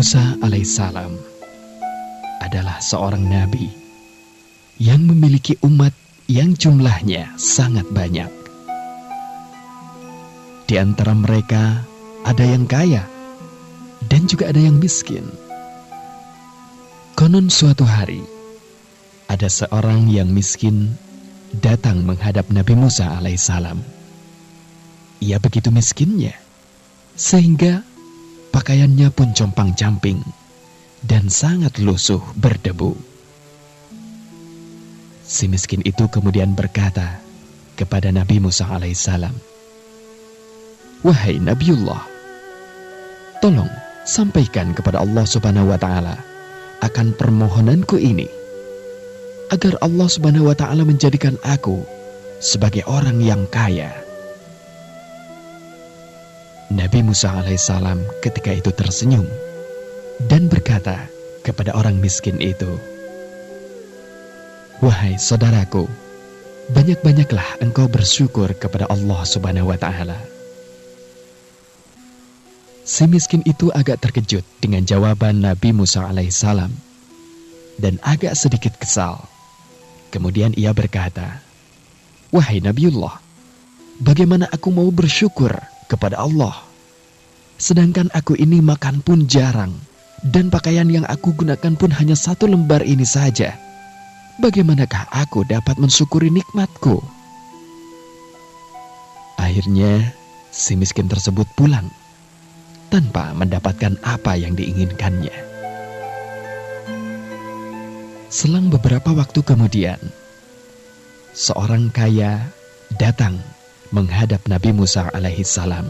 Musa alaihissalam adalah seorang nabi yang memiliki umat yang jumlahnya sangat banyak. Di antara mereka ada yang kaya dan juga ada yang miskin. Konon suatu hari ada seorang yang miskin datang menghadap Nabi Musa alaihissalam. Ia begitu miskinnya sehingga pakaiannya pun compang-camping dan sangat lusuh berdebu. Si miskin itu kemudian berkata kepada Nabi Musa alaihissalam, "Wahai Nabiullah, tolong sampaikan kepada Allah Subhanahu wa Ta'ala akan permohonanku ini, agar Allah Subhanahu wa Ta'ala menjadikan aku sebagai orang yang kaya." Nabi Musa alaihissalam ketika itu tersenyum dan berkata kepada orang miskin itu, "Wahai saudaraku, banyak-banyaklah engkau bersyukur kepada Allah Subhanahu wa Ta'ala." Si miskin itu agak terkejut dengan jawaban Nabi Musa alaihissalam dan agak sedikit kesal. Kemudian ia berkata, "Wahai Nabiullah, bagaimana aku mau bersyukur kepada Allah, sedangkan aku ini makan pun jarang dan pakaian yang aku gunakan pun hanya 1 lembar ini saja. Bagaimanakah aku dapat mensyukuri nikmatku?" Akhirnya si miskin tersebut pulang tanpa mendapatkan apa yang diinginkannya. Selang beberapa waktu kemudian, seorang kaya datang menghadap Nabi Musa alaihissalam.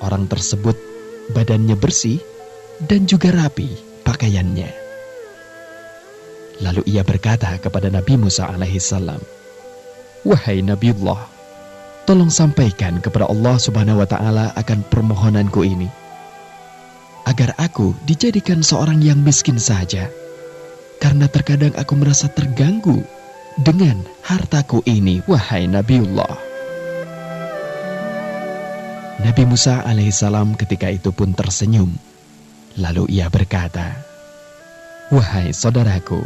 Orang tersebut badannya bersih dan juga rapi pakaiannya. Lalu ia berkata kepada Nabi Musa alaihissalam, "Wahai Nabiullah, tolong sampaikan kepada Allah Subhanahu wa Ta'ala akan permohonanku ini, agar aku dijadikan seorang yang miskin saja, karena terkadang aku merasa terganggu dengan hartaku ini, wahai Nabiullah." Nabi Musa alaihissalam ketika itu pun tersenyum. Lalu ia berkata, "Wahai saudaraku,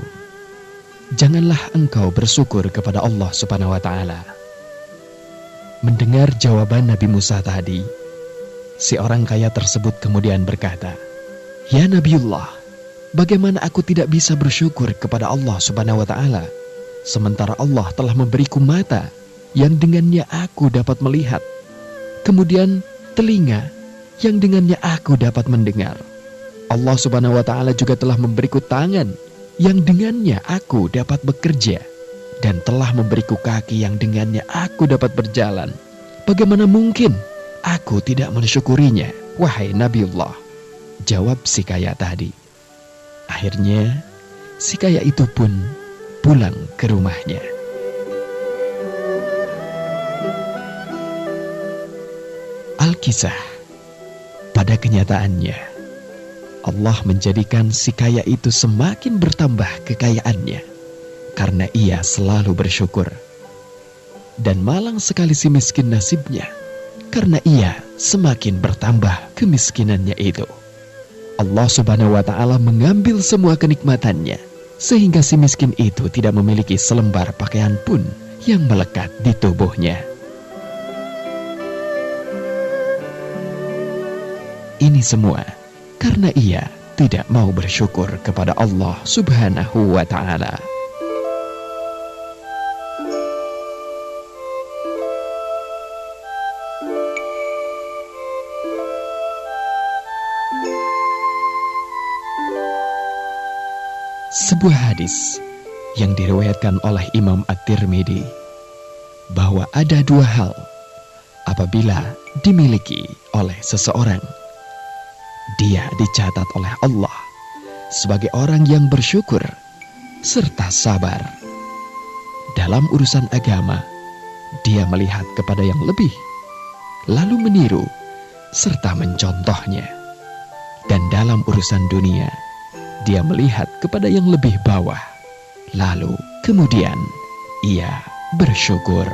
janganlah engkau bersyukur kepada Allah Subhanahu wa Ta'ala." Mendengar jawaban Nabi Musa tadi, si orang kaya tersebut kemudian berkata, "Ya Nabiullah, bagaimana aku tidak bisa bersyukur kepada Allah Subhanahu wa Ta'ala, sementara Allah telah memberiku mata yang dengannya aku dapat melihat, kemudian telinga yang dengannya aku dapat mendengar. Allah Subhanahu wa Ta'ala juga telah memberiku tangan yang dengannya aku dapat bekerja, dan telah memberiku kaki yang dengannya aku dapat berjalan. Bagaimana mungkin aku tidak mensyukurinya, wahai Nabiullah?" Jawab si kaya tadi. Akhirnya si kaya itu pun pulang ke rumahnya. Alkisah, pada kenyataannya Allah menjadikan si kaya itu semakin bertambah kekayaannya karena ia selalu bersyukur. Dan malang sekali si miskin nasibnya karena ia semakin bertambah kemiskinannya itu. Allah Subhanahu wa Ta'ala mengambil semua kenikmatannya sehingga si miskin itu tidak memiliki selembar pakaian pun yang melekat di tubuhnya. Ini semua karena ia tidak mau bersyukur kepada Allah Subhanahu wa Ta'ala. Sebuah hadis yang diriwayatkan oleh Imam At-Tirmidzi bahwa ada 2 hal apabila dimiliki oleh seseorang, dia dicatat oleh Allah sebagai orang yang bersyukur serta sabar. Dalam urusan agama, dia melihat kepada yang lebih, lalu meniru serta mencontohnya. Dan dalam urusan dunia, dia melihat kepada yang lebih bawah, lalu kemudian ia bersyukur.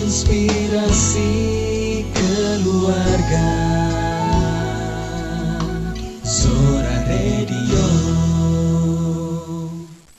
inspirasi.